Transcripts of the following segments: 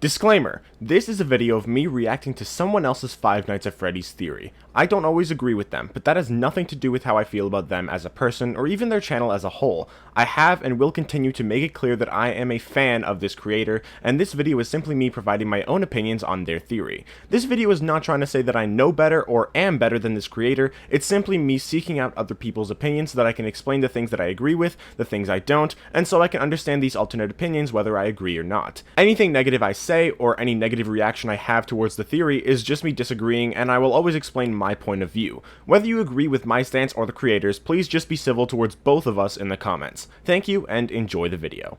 Disclaimer, this is a video of me reacting to someone else's Five Nights at Freddy's theory. I don't always agree with them, but that has nothing to do with how I feel about them as a person or even their channel as a whole. I have and will continue to make it clear that I am a fan of this creator, and this video is simply me providing my own opinions on their theory. This video is not trying to say that I know better or am better than this creator, it's simply me seeking out other people's opinions so that I can explain the things that I agree with, the things I don't, and so I can understand these alternate opinions whether I agree or not. Anything negative I say or any negative reaction I have towards the theory is just me disagreeing, and I will always explain my point of view. Whether you agree with my stance or the creators, please just be civil towards both of us in the comments. Thank you and enjoy the video.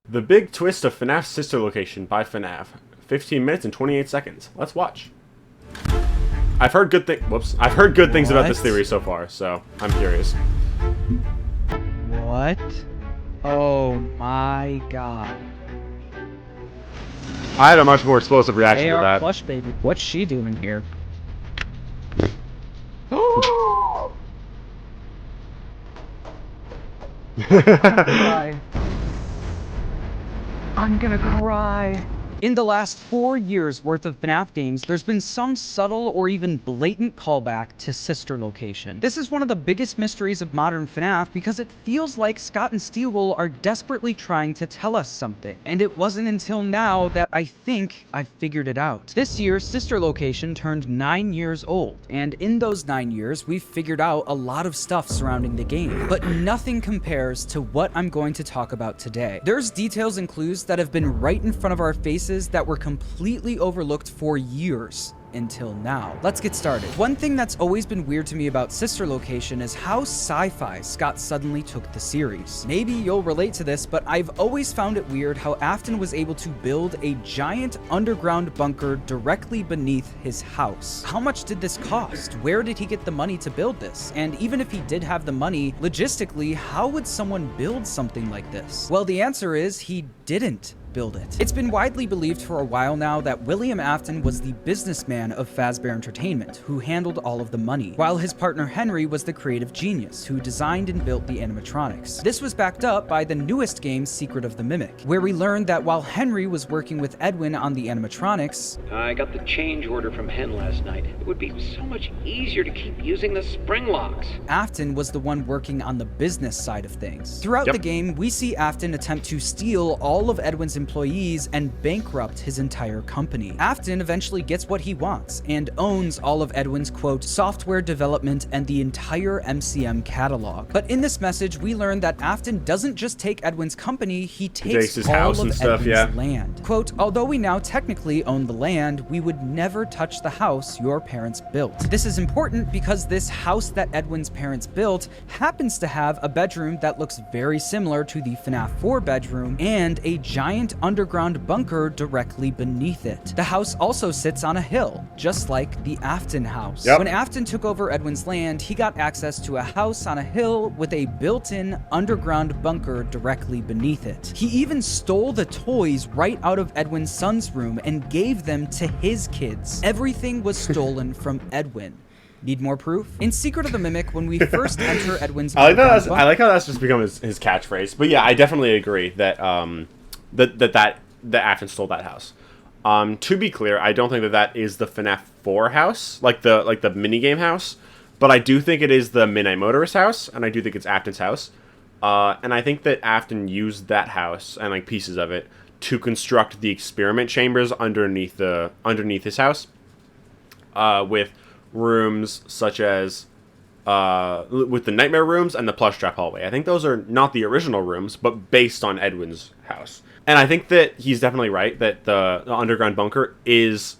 The Big Twist of FNAF's Sister Location by FNAF. 15 minutes and 28 seconds. Let's watch. I've heard good things about this theory so far, so I'm curious. What? Oh my god. I had a much more explosive reaction to that. Plush baby. What's she doing here? I'm gonna cry. In the last 4 years worth of FNAF games, there's been some subtle or even blatant callback to Sister Location. This is one of the biggest mysteries of modern FNAF because it feels like Scott and Steele are desperately trying to tell us something. And it wasn't until now that I think I figured it out. This year, Sister Location turned 9 years old, and in those 9 years, we've figured out a lot of stuff surrounding the game. But nothing compares to what I'm going to talk about today. There's details and clues that have been right in front of our faces that were completely overlooked for years until now. Let's get started. One thing that's always been weird to me about Sister Location is how sci-fi Scott suddenly took the series. Maybe you'll relate to this, but I've always found it weird how Afton was able to build a giant underground bunker directly beneath his house. How much did this cost? Where did he get the money to build this? And even if he did have the money, logistically, how would someone build something like this? Well, the answer is he didn't build it. It's been widely believed for a while now that William Afton was the businessman of Fazbear Entertainment, who handled all of the money, while his partner Henry was the creative genius, who designed and built the animatronics. This was backed up by the newest game, Secret of the Mimic, where we learned that while Henry was working with Edwin on the animatronics, I got the change order from Hen last night. It would be so much easier to keep using the spring locks. Afton was the one working on the business side of things. Throughout the game, we see Afton attempt to steal all of Edwin's employees and bankrupt his entire company. Afton eventually gets what he wants and owns all of Edwin's, quote, software development and the entire MCM catalog. But in this message, we learn that Afton doesn't just take Edwin's company, he takes his all house of and stuff, Edwin's land. Quote, although we now technically own the land, we would never touch the house your parents built. This is important because this house that Edwin's parents built happens to have a bedroom that looks very similar to the FNAF 4 bedroom and a giant underground bunker directly beneath it. The house also sits on a hill, just like the Afton house. When Afton took over Edwin's land, he got access to a house on a hill with a built-in underground bunker directly beneath it. He even stole the toys right out of Edwin's son's room and gave them to his kids. Everything was stolen from Edwin. Need more proof? In Secret of the Mimic, when we first enter Edwin's I like how that's just become his catchphrase. But yeah, I definitely agree that that Afton stole that house. To be clear, I don't think that is the FNAF 4 house, like the minigame house, but I do think it is the Midnight Motorist house, and I do think it's Afton's house. And I think that Afton used that house and like pieces of it to construct the experiment chambers underneath his house, with rooms such as with the nightmare rooms and the plush trap hallway. I think those are not the original rooms, but based on Edwin's house. And I think that he's definitely right that the underground bunker is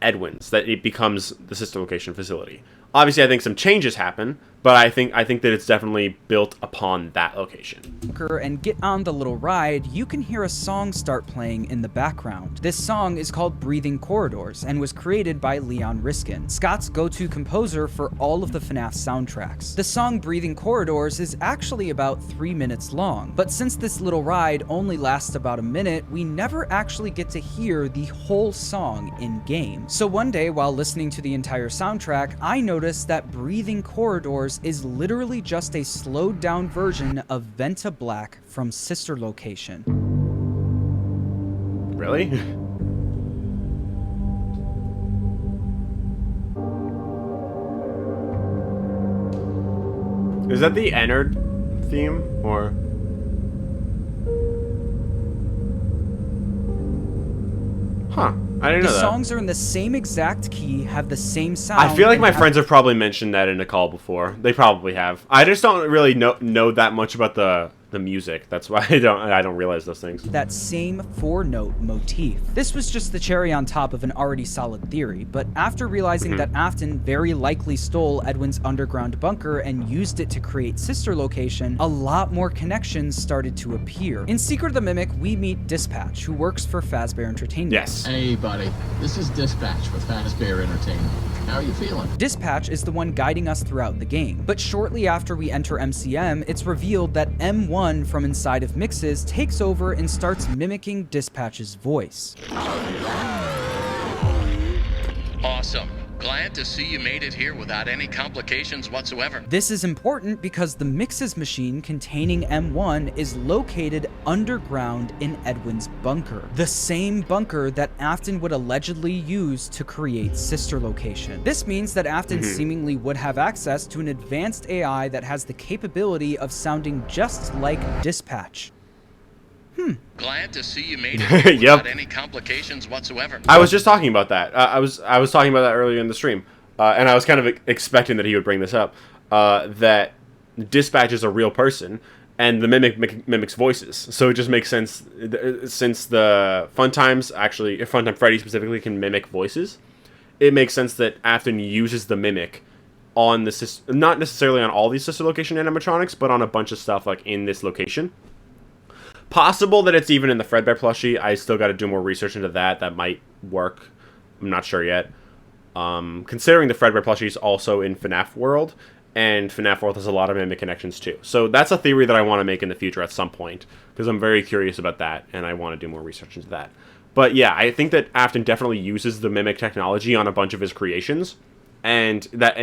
Edwin's, that it becomes the Sister Location facility. Obviously, I think some changes happen, but I think that it's definitely built upon that location. And get on the little ride, you can hear a song start playing in the background. This song is called Breathing Corridors and was created by Leon Riskin, Scott's go-to composer for all of the FNAF soundtracks. The song Breathing Corridors is actually about 3 minutes long, but since this little ride only lasts about a minute, we never actually get to hear the whole song in-game. So one day, while listening to the entire soundtrack, I noticed that Breathing Corridors house is literally just a slowed down version of Venta Black from Sister Location. Really? Is that the Ennard theme, or? Huh. I didn't know that. The songs are in the same exact key, have the same sound. I feel like my friends have probably mentioned that in a call before. They probably have. I just don't really know that much about the music. That's why I don't realize those things. That same 4-note motif. This was just the cherry on top of an already solid theory, but after realizing that Afton very likely stole Edwin's underground bunker and used it to create Sister Location, a lot more connections started to appear. In Secret of the Mimic, we meet Dispatch, who works for Fazbear Entertainment. Yes. Hey, buddy. This is Dispatch with Fazbear Entertainment. How are you feeling? Dispatch is the one guiding us throughout the game, but shortly after we enter MCM, it's revealed that M1 from inside of Mixes takes over and starts mimicking Dispatch's voice. Awesome. Glad to see you made it here without any complications whatsoever. This is important because the Mixes machine containing M1 is located underground in Edwin's bunker. The same bunker that Afton would allegedly use to create Sister Location. This means that Afton seemingly would have access to an advanced AI that has the capability of sounding just like Dispatch. Glad to see you made it here without any complications whatsoever. I was just talking about that. I was talking about that earlier in the stream, and I was kind of expecting that he would bring this up. That Dispatch is a real person, and the mimic mimics voices. So it just makes sense since the Funtime Freddy specifically can mimic voices. It makes sense that Afton uses the mimic on the not necessarily on all these Sister Location animatronics, but on a bunch of stuff like in this location. Possible that it's even in the Fredbear plushie. I still got to do more research into that. That might work. I'm not sure yet. Considering the Fredbear plushie is also in FNAF World, and FNAF World has a lot of mimic connections too. So that's a theory that I want to make in the future at some point, because I'm very curious about that, and I want to do more research into that. But yeah, I think that Afton definitely uses the mimic technology on a bunch of his creations. And that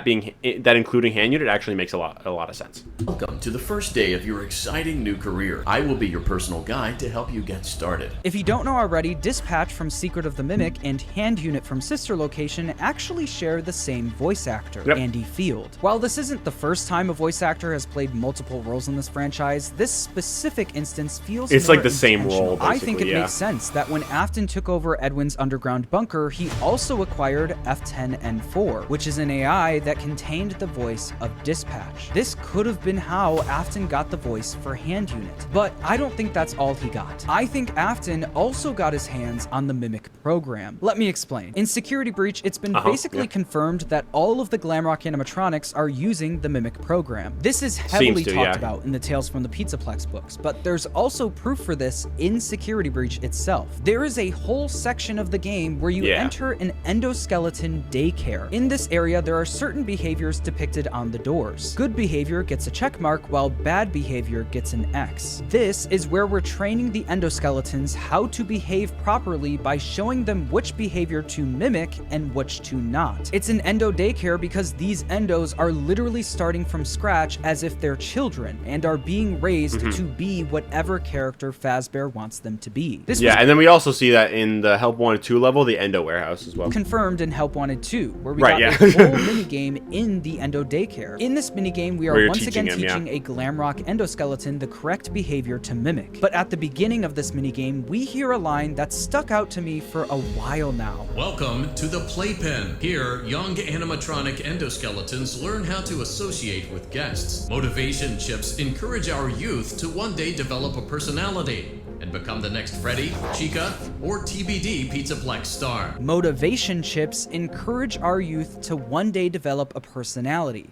including hand unit actually makes a lot of sense. Welcome to the first day of your exciting new career. I will be your personal guide to help you get started. If you don't know already, Dispatch from Secret of the Mimic and Hand Unit from Sister Location actually share the same voice actor, Andy Field. While this isn't the first time a voice actor has played multiple roles in this franchise, this specific instance feels it's more like the same role, basically. I think it makes sense that when Afton took over Edwin's underground bunker, he also acquired F10N4, which is an AI that contained the voice of Dispatch. This could have been how Afton got the voice for Hand Unit, but I don't think that's all he got. I think Afton also got his hands on the Mimic program. Let me explain. In Security Breach, it's been basically confirmed that all of the Glamrock animatronics are using the Mimic program. This is heavily talked about in the Tales from the Pizzaplex books, but there's also proof for this in Security Breach itself. There is a whole section of the game where you enter an endoskeleton daycare. In this area, there are certain behaviors depicted on the doors. Good behavior gets a check mark, while bad behavior gets an X. This is where we're training the endoskeletons how to behave properly by showing them which behavior to mimic and which to not. It's an endo daycare because these endos are literally starting from scratch as if they're children and are being raised to be whatever character Fazbear wants them to be. This was and then we also see that in the Help Wanted 2 level, the endo warehouse as well. Confirmed in Help Wanted 2, where we got a full minigame in the endo daycare. In this minigame, we are once again teaching a Glamrock endoskeleton the correct behavior to mimic. But at the beginning of this minigame, we hear a line that stuck out to me for a while now. Welcome to the Playpen. Here, young animatronic endoskeletons learn how to associate with guests. Motivation chips encourage our youth to one day develop a personality and become the next Freddy, Chica, or TBD Pizzaplex star. Motivation chips encourage our youth to one day develop a personality.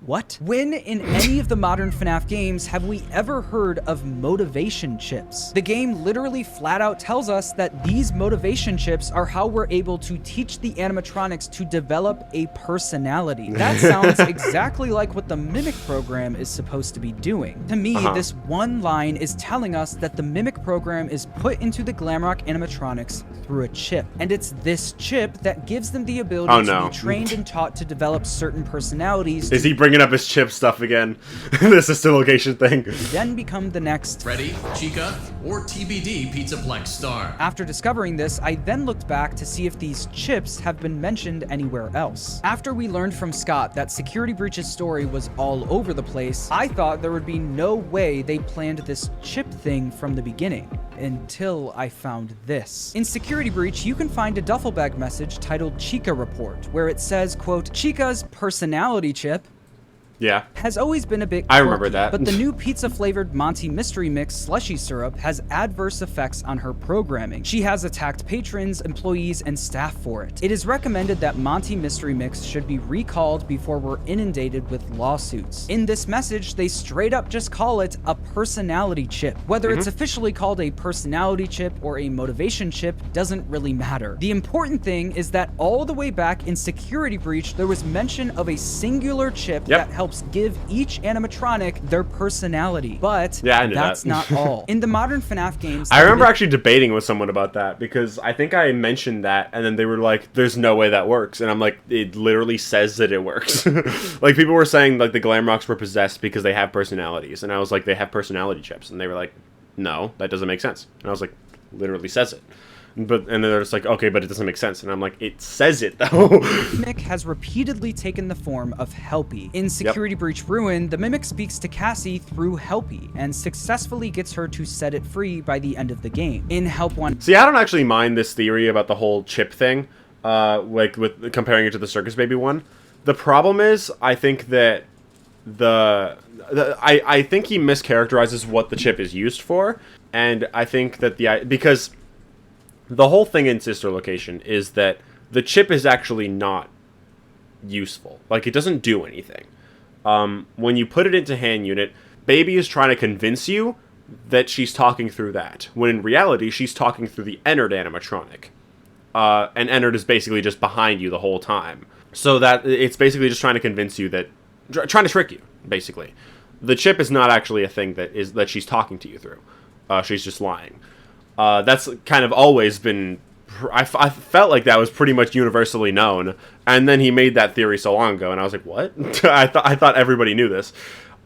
What? When in any of the modern FNAF games have we ever heard of motivation chips? The game literally flat out tells us that these motivation chips are how we're able to teach the animatronics to develop a personality. That sounds exactly like what the Mimic program is supposed to be doing. To me, this one line is telling us that the Mimic program is put into the Glamrock animatronics through a chip. And it's this chip that gives them the ability to be trained and taught to develop certain personalities. Is he bringing up his chip stuff again. The sister location thing. Then become the next Freddy, Chica, or TBD Pizzaplex star. After discovering this, I then looked back to see if these chips have been mentioned anywhere else. After we learned from Scott that Security Breach's story was all over the place, I thought there would be no way they planned this chip thing from the beginning. Until I found this. In Security Breach, you can find a duffel bag message titled Chica Report, where it says, quote, Chica's personality chip Yeah. has always been a bit I remember quirky, that. but the new pizza-flavored Monty Mystery Mix slushy syrup has adverse effects on her programming. She has attacked patrons, employees, and staff for it. It is recommended that Monty Mystery Mix should be recalled before we're inundated with lawsuits. In this message, they straight up just call it a personality chip. Whether it's officially called a personality chip or a motivation chip doesn't really matter. The important thing is that all the way back in Security Breach, there was mention of a singular chip that helps give each animatronic their personality. But Yeah, I knew that's that. not all. In the modern FNAF games, I remember actually debating with someone about that because I think I mentioned that and then they were like, there's no way that works. And I'm like, it literally says that it works. Like people were saying like the Glamrocks were possessed because they have personalities. And I was like, they have personality chips. And they were like, no, that doesn't make sense. And I was like, literally says it. And then they're just like, okay, but it doesn't make sense. And I'm like, it says it though. Mimic has repeatedly taken the form of Helpy. In Security Breach Ruin, the Mimic speaks to Cassie through Helpy and successfully gets her to set it free by the end of the game. In Help 1... See, I don't actually mind this theory about the whole chip thing, like with comparing it to the Circus Baby one. The problem is, I think that I think he mischaracterizes what the chip is used for, and I think that because the whole thing in Sister Location is that the chip is actually not useful. Like, it doesn't do anything. When you put it into hand unit, Baby is trying to convince you that she's talking through that, when in reality, she's talking through the Ennard animatronic. And Ennard is basically just behind you the whole time. So that it's basically just trying to convince you that... trying to trick you, basically. The chip is not actually a thing that she's talking to you through. She's just lying. That's kind of always been... I felt like that was pretty much universally known. And then he made that theory so long ago, and I was like, what? I thought everybody knew this.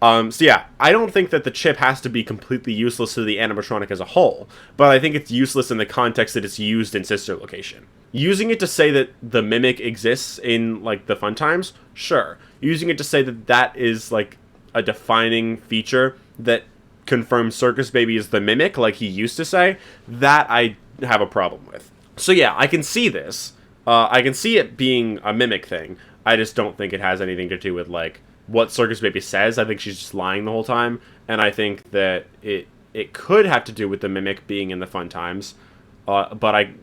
So yeah, I don't think that the chip has to be completely useless to the animatronic as a whole, but I think it's useless in the context that it's used in Sister Location. Using it to say that the Mimic exists in, like, the fun times, sure. Using it to say that that is, like, a defining feature that confirms Circus Baby is the Mimic, like he used to say, that I have a problem with. So yeah, I can see this. I can see it being a Mimic thing. I just don't think it has anything to do with, like, what Circus Baby says. I think she's just lying the whole time, and I think that it could have to do with the Mimic being in the fun times, but I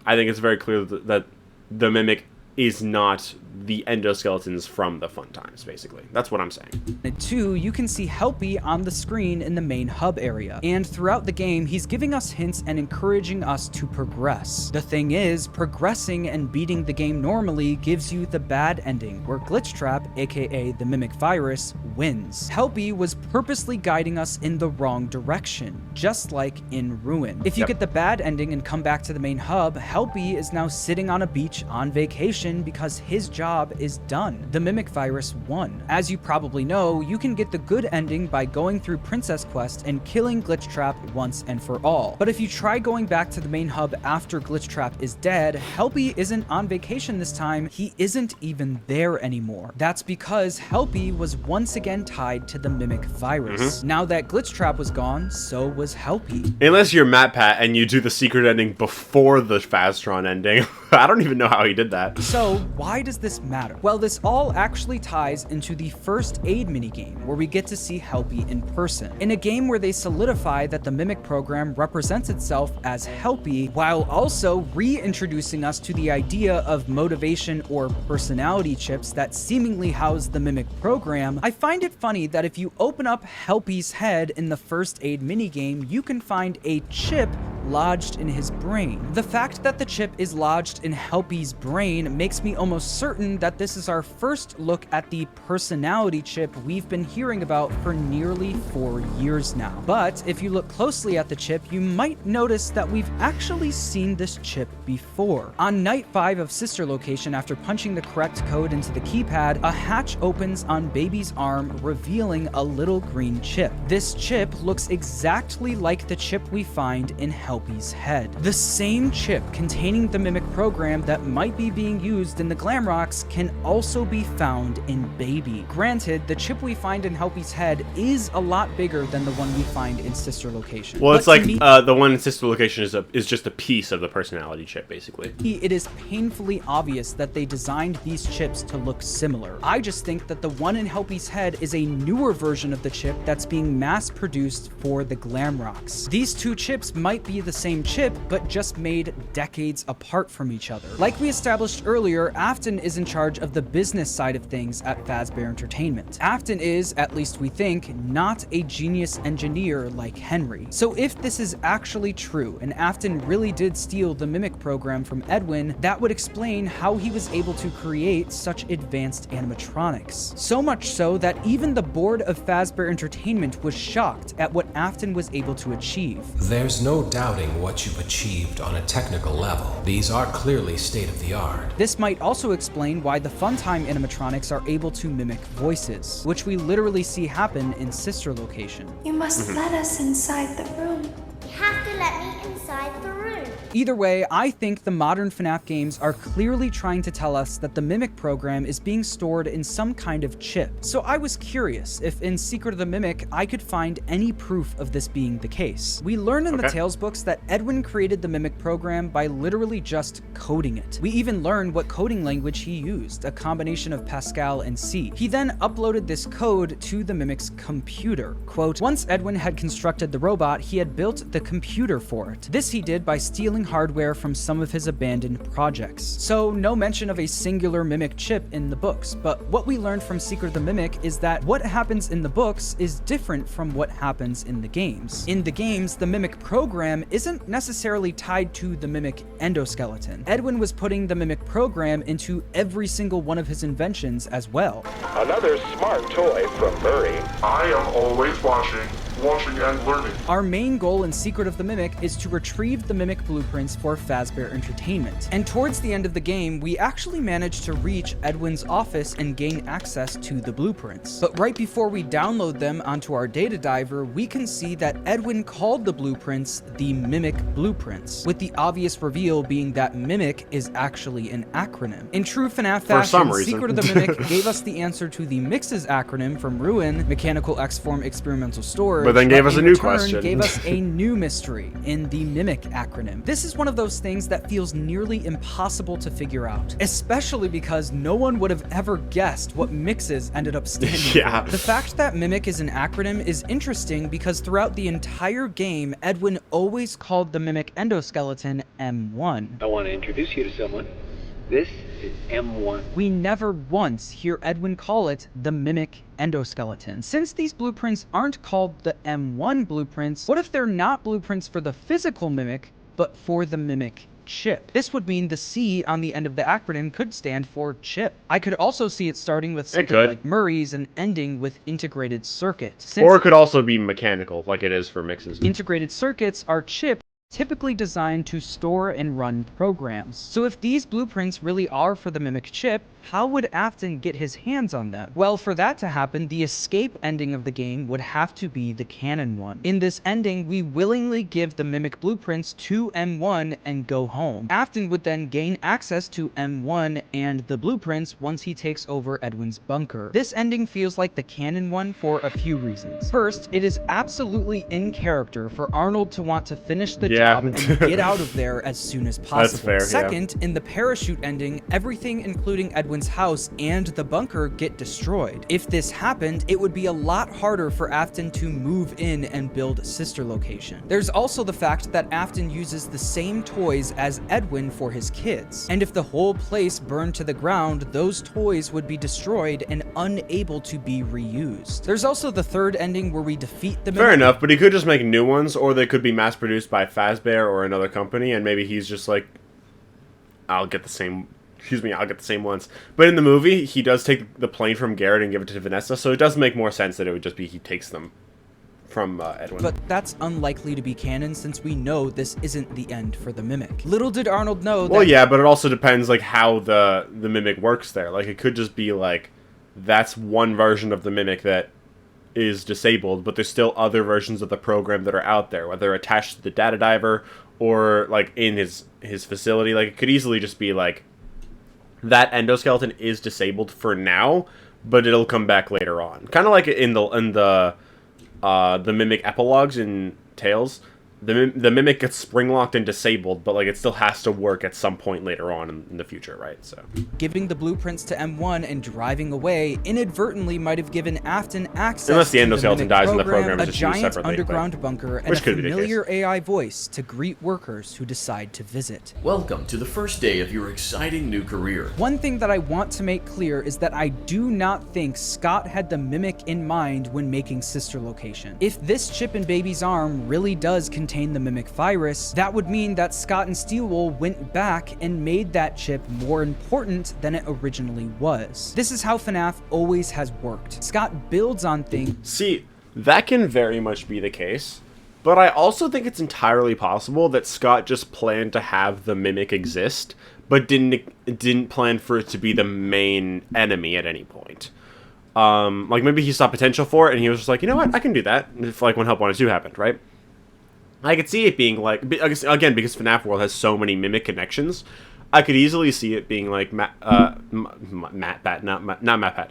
think it's very clear that the Mimic is not the endoskeletons from the fun times, basically. That's what I'm saying. And 2, you can see Helpy on the screen in the main hub area. And throughout the game, he's giving us hints and encouraging us to progress. The thing is, progressing and beating the game normally gives you the bad ending, where Glitchtrap, aka the Mimic Virus, wins. Helpy was purposely guiding us in the wrong direction, just like in Ruin. If you get the bad ending and come back to the main hub, Helpy is now sitting on a beach on vacation because his job is done. The Mimic Virus won. As you probably know, you can get the good ending by going through Princess Quest and killing Glitchtrap once and for all. But if you try going back to the main hub after Glitchtrap is dead, Helpy isn't on vacation this time. He isn't even there anymore. That's because Helpy was once again tied to the Mimic Virus. Now that Glitchtrap was gone, so was Helpy. Unless you're MatPat and you do the secret ending before the Fastron ending. I don't even know how he did that. So why does this matter? Well, this all actually ties into the first aid minigame, where we get to see Helpy in person. In a game where they solidify that the Mimic program represents itself as Helpy, while also reintroducing us to the idea of motivation or personality chips that seemingly house the Mimic program, I find it funny that if you open up Helpy's head in the first aid minigame, you can find a chip lodged in his brain. The fact that the chip is lodged in Helpy's brain makes me almost certain that this is our first look at the personality chip we've been hearing about for nearly 4 years now. But if you look closely at the chip, you might notice that we've actually seen this chip before. On night 5 of Sister Location, after punching the correct code into the keypad, a hatch opens on Baby's arm, revealing a little green chip. This chip looks exactly like the chip we find in Helpy's head. The same chip containing the Mimic program that might be being used in the Glamrocks can also be found in Baby. Granted, the chip we find in Helpy's head is a lot bigger than the one we find in Sister Location. Well, it's But like to me, the one in Sister Location is just a piece of the personality chip, basically. it is painfully obvious that they designed these chips to look similar. I just think that the one in Helpy's head is a newer version of the chip that's being mass-produced for the Glamrocks. These two chips might be the same chip, but just made decades apart from each other. Like we established earlier, Afton is in charge of the business side of things at Fazbear Entertainment. Afton is, at least we think, not a genius engineer like Henry. So if this is actually true, and Afton really did steal the Mimic program from Edwin, that would explain how he was able to create such advanced animatronics. So much so that even the board of Fazbear Entertainment was shocked at what Afton was able to achieve. There's no doubting what you've achieved on a technical level. These are clearly state-of-the-art. This might also explain why the Funtime animatronics are able to mimic voices, which we literally see happen in Sister Location. You must let us inside the room. You have to let me inside the room. Either way, I think the modern FNAF games are clearly trying to tell us that the Mimic program is being stored in some kind of chip. So I was curious if in Secret of the Mimic I could find any proof of this being the case. We learn in the Tales books that Edwin created the Mimic program by literally just coding it. We even learn what coding language he used, a combination of Pascal and C. He then uploaded this code to the Mimic's computer. Quote, once Edwin had constructed the robot, he had built the computer for it. This he did by stealing hardware from some of his abandoned projects. So no mention of a singular Mimic chip in the books, but what we learned from Secret of the Mimic is that what happens in the books is different from what happens in the games. In the games, the Mimic program isn't necessarily tied to the Mimic endoskeleton. Edwin was putting the Mimic program into every single one of his inventions as well. Another smart toy from Murray. I am always watching and learning. Our main goal in Secret of the Mimic is to retrieve the Mimic blueprints for Fazbear Entertainment. And towards the end of the game, we actually managed to reach Edwin's office and gain access to the blueprints. But right before we download them onto our data diver, we can see that Edwin called the blueprints the Mimic blueprints, with the obvious reveal being that Mimic is actually an acronym. In true FNAF fashion, Secret of the Mimic gave us the answer to the Mixes acronym from Ruin, Mechanical X-Form Experimental Storage, but then gave us a new question. Gave us a new mystery in the Mimic acronym. This is one of those things that feels nearly impossible to figure out, especially because no one would have ever guessed what Mixes ended up standing for. The fact that Mimic is an acronym is interesting because throughout the entire game, Edwin always called the Mimic endoskeleton M1. I want to introduce you to someone. This is M1. We never once hear Edwin call it the Mimic endoskeleton. Since these blueprints aren't called the M1 blueprints, what if they're not blueprints for the physical Mimic, but for the Mimic chip? This would mean the C on the end of the acronym could stand for chip. I could also see it starting with something like Murray's and ending with integrated circuit. Or it could also be mechanical, like it is for Mixes. Integrated circuits are chips typically designed to store and run programs. So if these blueprints really are for the Mimic chip, how would Afton get his hands on them? Well, for that to happen, the escape ending of the game would have to be the canon one. In this ending, we willingly give the Mimic blueprints to M1 and go home. Afton would then gain access to M1 and the blueprints once he takes over Edwin's bunker. This ending feels like the canon one for a few reasons. First, it is absolutely in character for Arnold to want to finish the job and get out of there as soon as possible. That's fair, Second, in the parachute ending, everything including Edwin's Edwin's house and the bunker get destroyed. If this happened, it would be a lot harder for Afton to move in and build sister location. There's also the fact that Afton uses the same toys as Edwin for his kids, and if the whole place burned to the ground, those toys would be destroyed and unable to be reused. There's also the third ending where we defeat the Fair enough, but he could just make new ones, or they could be mass-produced by Fazbear or another company, and maybe he's just like, I'll get the same ones. But in the movie, he does take the plane from Garrett and give it to Vanessa, so it does make more sense that it would just be he takes them from Edwin. But that's unlikely to be canon since we know this isn't the end for the Mimic. Little did Arnold know that— Well, yeah, but it also depends, like, how the Mimic works there. Like, it could just be, like, that's one version of the Mimic that is disabled, but there's still other versions of the program that are out there, whether attached to the data diver or, like, in his facility. Like, it could easily just be, like, that endoskeleton is disabled for now, but it'll come back later on. Kind of like in the Mimic epilogues in Tales. The Mimic gets spring-locked and disabled, but, like, it still has to work at some point later on in the future, right? So, giving the blueprints to M1 and driving away inadvertently might have given Afton access unless the to endoskeleton dies in the program, a it's just used giant separately, underground bunker, and a familiar AI voice to greet workers who decide to visit. Welcome to the first day of your exciting new career. One thing that I want to make clear is that I do not think Scott had the Mimic in mind when making sister location. If this chip in Baby's arm really does contain the Mimic virus, that would mean that Scott and Steelwool went back and made that chip more important than it originally was. This is how FNAF always has worked. Scott builds on things. See, that can very much be the case, but I also think it's entirely possible that Scott just planned to have the Mimic exist, but didn't plan for it to be the main enemy at any point. Like, maybe he saw potential for it, and he was just like, you know what, I can do that, if, like, when Help Wanted 2 happened, right? I could see it being like, again, because FNAF World has so many Mimic connections, I could easily see it being like not Matt Pat.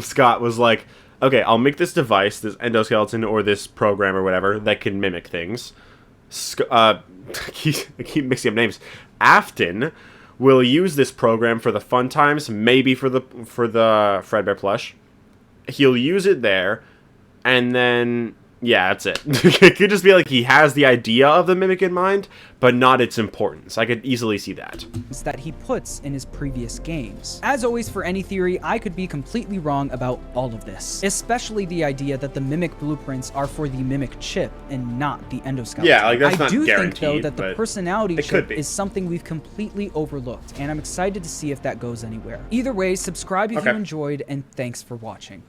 Scott was like, okay, I'll make this device, this endoskeleton or this program or whatever that can mimic things. I keep mixing up names. Afton will use this program for the fun times, maybe for the Fredbear plush. He'll use it there, and then, yeah, that's it. It could just be like he has the idea of the Mimic in mind, but not its importance. I could easily see that. That he puts in his previous games. As always, for any theory, I could be completely wrong about all of this, especially the idea that the Mimic blueprints are for the Mimic chip and not the endoskeleton. Yeah, like, that's not guaranteed. I do think, though, that the personality chip be. is something we've completely overlooked, and I'm excited to see if that goes anywhere. Either way, subscribe if you enjoyed, and thanks for watching.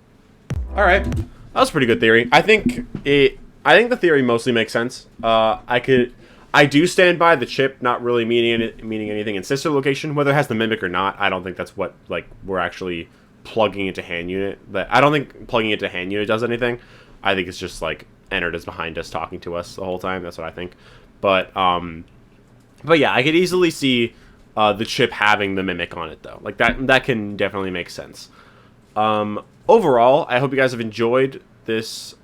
All right. That was a pretty good theory. I think the theory mostly makes sense. I do stand by the chip not really meaning anything in sister location, whether it has the Mimic or not. I don't think that's what, like, we're actually plugging into hand unit. I don't think plugging into hand unit does anything. I think it's just like Ennard is behind us talking to us the whole time. That's what I think. But yeah, I could easily see the chip having the Mimic on it though. Like that can definitely make sense. Overall, I hope you guys have enjoyed this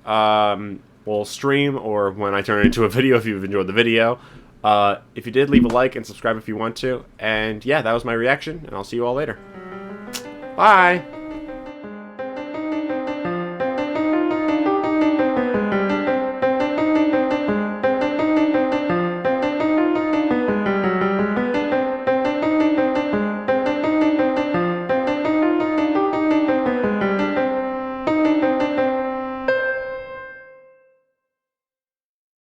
stream, or when I turn it into a video if you've enjoyed the video. If you did, leave a like and subscribe if you want to. And yeah, that was my reaction, and I'll see you all later. Bye!